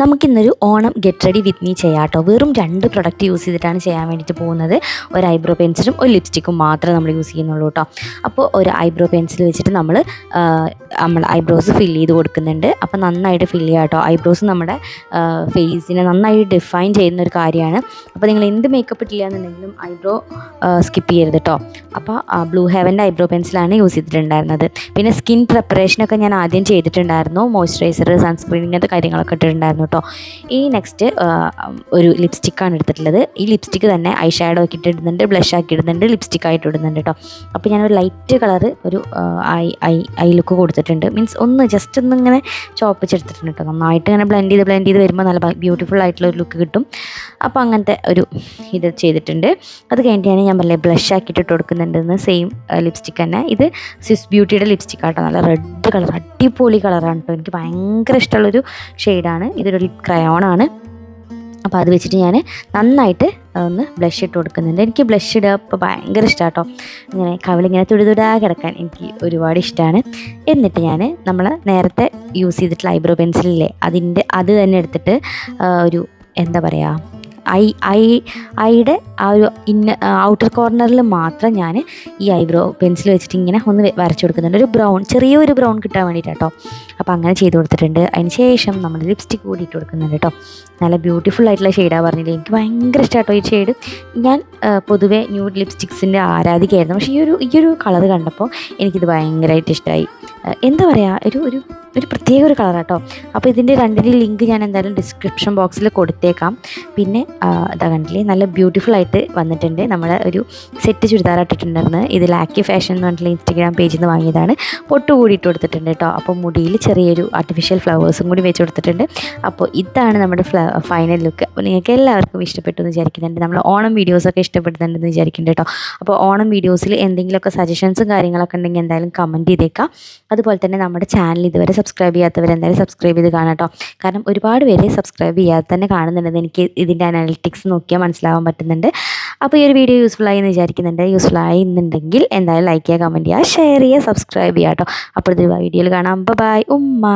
നമുക്കിന്നൊരു Onam get ready with me ചെയ്യാം കേട്ടോ. വെറും 2 പ്രൊഡക്റ്റ് യൂസ് ചെയ്തിട്ടാണ് ചെയ്യാൻ വേണ്ടിയിട്ട് പോകുന്നത്. ഒരു ഐബ്രോ പെൻസിലും ഒരു ലിപ്സ്റ്റിക്കും മാത്രമേ നമ്മൾ യൂസ് ചെയ്യുന്നുള്ളൂ കേട്ടോ. അപ്പോൾ ഒരു ഐബ്രോ പെൻസിൽ വെച്ചിട്ട് നമ്മൾ ഐബ്രോസ് ഫില്ല് ചെയ്ത് കൊടുക്കുന്നുണ്ട്. അപ്പോൾ നന്നായിട്ട് ഫില്ല് ചെയ്യുക കേട്ടോ. ഐബ്രോസ് നമ്മുടെ ഫേസിനെ നന്നായി ഡിഫൈൻ ചെയ്യുന്ന ഒരു കാര്യമാണ്. അപ്പോൾ നിങ്ങൾ എന്ത് മേക്കപ്പ് ഇട്ടില്ല എന്നുണ്ടെങ്കിലും ഐബ്രോ സ്കിപ്പ് ചെയ്യരുത് കേട്ടോ. അപ്പോൾ ബ്ലൂ ഹെവൻ്റെ ഐബ്രോ പെൻസിലാണ് യൂസ് ചെയ്തിട്ടുണ്ടായിരുന്നത്. പിന്നെ സ്കിൻ പ്രിപ്പറേഷനൊക്കെ ഞാൻ ആദ്യം ചെയ്തിട്ടുണ്ടായിരുന്നു. മോയ്സ്ചറൈസർ, സൺസ്ക്രീൻ, ഇങ്ങനത്തെ കാര്യങ്ങളൊക്കെ ഇട്ടിട്ടുണ്ടായിരുന്നു കേട്ടോ. ഈ നെക്സ്റ്റ് ഒരു ലിപ്സ്റ്റിക്കാണ് എടുത്തിട്ടുള്ളത്. ഈ ലിപ്സ്റ്റിക്ക് തന്നെ ഐ ഷാഡോ ഒക്കെ ഇട്ടിടുന്നുണ്ട്, ബ്ലഷ് ആക്കി ഇടുന്നുണ്ട്, ലിപ്സ്റ്റിക്കായിട്ട് ഇടുന്നുണ്ട് കേട്ടോ. അപ്പോൾ ഞാനൊരു ലൈറ്റ് കളർ ഒരു ഐ ലുക്ക് കൊടുത്തിട്ടുണ്ട്. മീൻസ് ഒന്ന് ജസ്റ്റ് ഒന്നിങ്ങനെ ചോപ്പിച്ചെടുത്തിട്ടുണ്ട് കേട്ടോ. നന്നായിട്ട് ഇങ്ങനെ ബ്ലെൻഡ് ചെയ്ത് വരുമ്പോൾ നല്ല ബ്യൂട്ടിഫുൾ ആയിട്ടുള്ള ഒരു ലുക്ക് കിട്ടും. അപ്പോൾ അങ്ങനത്തെ ഒരു ഇത് ചെയ്തിട്ടുണ്ട്. അത് കഴിഞ്ഞിട്ടാണ് ഞാൻ പറഞ്ഞത് ബ്ലഷ് ആക്കിയിട്ട് ഇട്ട് കൊടുക്കുന്നുണ്ടെന്ന്. സെയിം ലിപ്സ്റ്റിക്ക് തന്നെ. ഇത് സ്വിസ് ബ്യൂട്ടിയുടെ ലിപ്സ്റ്റിക് ആട്ടോ. നല്ല റെഡ് കളർ, അടിപൊളി കളറാണ് കേട്ടോ. എനിക്ക് ഭയങ്കര ഇഷ്ടമുള്ളൊരു ഷെയ്ഡാണ്. ഇതൊരു ലിപ് ക്രയോണാണ്. അപ്പോൾ അത് വെച്ചിട്ട് ഞാൻ നന്നായിട്ട് ഒന്ന് ബ്ലഷ് ഇട്ട് കൊടുക്കുന്നുണ്ട്. എനിക്ക് ബ്ലഷ് ഇടുക ഇപ്പോൾ ഭയങ്കര ഇഷ്ടമാണ് കേട്ടോ. ഇങ്ങനെ കവിളിങ്ങനെ തുടിതുടാ കിടക്കാൻ എനിക്ക് ഒരുപാട് ഇഷ്ടമാണ്. എന്നിട്ട് ഞാൻ നമ്മൾ നേരത്തെ യൂസ് ചെയ്തിട്ടുള്ള ഐബ്രോ പെൻസിലില്ലേ, അത് തന്നെ എടുത്തിട്ട് ഒരു എന്താ പറയുക, ഐയുടെ ആ ഒരു ഔട്ടർ കോർണറിൽ മാത്രം ഞാൻ ഈ ഐബ്രോ പെൻസിൽ വെച്ചിട്ട് ഇങ്ങനെ ഒന്ന് വരച്ചു കൊടുക്കുന്നുണ്ട്. ഒരു ചെറിയൊരു ബ്രൗൺ കിട്ടാൻ വേണ്ടിയിട്ട് കേട്ടോ. അപ്പോൾ അങ്ങനെ ചെയ്ത് കൊടുത്തിട്ടുണ്ട്. അതിന് ശേഷം നമ്മൾ ലിപ്സ്റ്റിക്ക് കൂടി ഇട്ട് കൊടുക്കുന്നുണ്ട് കേട്ടോ. നല്ല ബ്യൂട്ടിഫുൾ ആയിട്ടുള്ള ഷെയ്ഡാണ് പറഞ്ഞില്ലേ. എനിക്ക് ഭയങ്കര ഇഷ്ടമാട്ടോ ഈ ഷെയ്ഡ്. ഞാൻ പൊതുവേ ന്യൂഡ് ലിപ്സ്റ്റിക്സിൻ്റെ ആരാധികയായിരുന്നു. പക്ഷേ ഈ ഒരു കളർ കണ്ടപ്പോൾ എനിക്കിത് ഭയങ്കരമായിട്ട് ഇഷ്ടമായി. എന്താ പറയുക, ഒരു പ്രത്യേക ഒരു കളറാട്ടോ. അപ്പോൾ ഇതിൻ്റെ രണ്ടിൻ്റെ ലിങ്ക് ഞാൻ എന്തായാലും ഡിസ്ക്രിപ്ഷൻ ബോക്സിൽ കൊടുത്തേക്കാം. പിന്നെ ഇതാ കണ്ടില്ലേ, നല്ല ബ്യൂട്ടിഫുൾ ആയിട്ട് വന്നിട്ടുണ്ട്. നമ്മുടെ ഒരു സെറ്റ് ചുരിദാറായിട്ടിട്ടുണ്ടായിരുന്നു. ഇത് ലാക്കി ഫാഷൻ എന്ന് പറഞ്ഞിട്ടുള്ള ഇൻസ്റ്റഗ്രാം പേജിൽ നിന്ന് വാങ്ങിയതാണ്. പൊട്ട് കൂടി ഇട്ട് കൊടുത്തിട്ടുണ്ട് കേട്ടോ. അപ്പോൾ മുടിയിൽ ചെറിയൊരു ആർട്ടിഫിഷ്യൽ ഫ്ലവേഴ്സും കൂടി വെച്ച് കൊടുത്തിട്ടുണ്ട്. അപ്പോൾ ഇതാണ് നമ്മുടെ ഫൈനൽ ലുക്ക്. അപ്പോൾ നിങ്ങൾക്ക് എല്ലാവർക്കും ഇഷ്ടപ്പെട്ടു എന്ന് വിചാരിക്കുന്നുണ്ട്. നമ്മൾ ഓണം വീഡിയോസൊക്കെ ഇഷ്ടപ്പെടുന്നുണ്ടെന്ന് വിചാരിക്കുന്നുണ്ട് കേട്ടോ. അപ്പോൾ ഓണം വീഡിയോസിൽ എന്തെങ്കിലുമൊക്കെ സജഷൻസും കാര്യങ്ങളൊക്കെ ഉണ്ടെങ്കിൽ എന്തായാലും കമൻറ്റ് ചെയ്തേക്കാം. അതുപോലെ തന്നെ നമ്മുടെ ചാനൽ ഇതുവരെ സബ്സ്ക്രൈബ് ചെയ്യാത്തവർ എന്തായാലും സബ്സ്ക്രൈബ് ചെയ്ത് കാണാം കേട്ടോ. കാരണം ഒരുപാട് പേര് സബ്സ്ക്രൈബ് ചെയ്യാതെ തന്നെ കാണുന്നുണ്ടെന്ന് എനിക്ക് ഇതിൻ്റെ അനാലിറ്റിക്സ് നോക്കിയാൽ മനസ്സിലാവാൻ പറ്റുന്നുണ്ട്. അപ്പോൾ ഈ ഒരു വീഡിയോ യൂസ്ഫുള്ളായി എന്ന് വിചാരിക്കുന്നുണ്ട്. യൂസ്ഫുള്ളായി എന്നുണ്ടെങ്കിൽ എന്തായാലും ലൈക്ക് ചെയ്യുക, കമൻറ്റ് ചെയ്യുക, ഷെയർ ചെയ്യുക, സബ്സ്ക്രൈബ് ചെയ്യുക കേട്ടോ. അപ്പോൾ ഇതൊരു വീഡിയോയിൽ കാണാം. ബൈ ഉമ്മ.